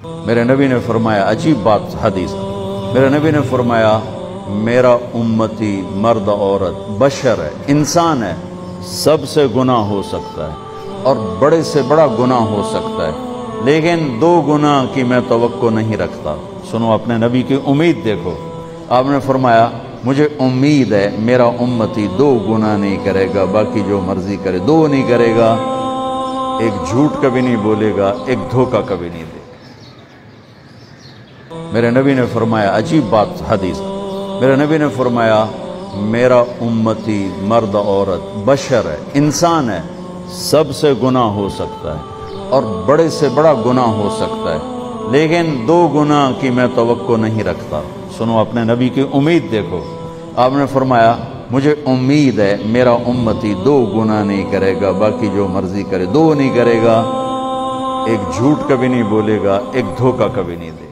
मेरे नबी ने फरमाया, अजीब बात हदीस, मेरे नबी ने फरमाया मेरा उम्मती मर्द औरत बशर है, इंसान है, सबसे गुनाह हो सकता है और बड़े से बड़ा गुनाह हो सकता है, लेकिन 2 गुनाह की मैं तवक्को नहीं रखता। सुनो, अपने नबी की उम्मीद देखो। आपने फरमाया मुझे उम्मीद है मेरा उम्मती 2 गुनाह नहीं करेगा, बाकी जो मर्जी करे 2 नहीं करेगा, एक झूठ कभी नहीं बोलेगा, एक धोखा कभी नहीं देगा। मेरे नबी ने फरमाया, अजीब बात हदीस, मेरे नबी ने फरमाया मेरा उम्मती मर्द औरत बशर है, इंसान है, सबसे गुनाह हो सकता है और बड़े से बड़ा गुनाह हो सकता है, लेकिन 2 गुनाह की मैं तवक्को नहीं रखता। सुनो, अपने नबी की उम्मीद देखो। आपने फरमाया मुझे उम्मीद है मेरा उम्मती 2 गुनाह नहीं करेगा, बाकी जो मर्जी करे 2 नहीं करेगा, एक झूठ कभी नहीं बोलेगा, एक धोखा कभी नहीं देगा।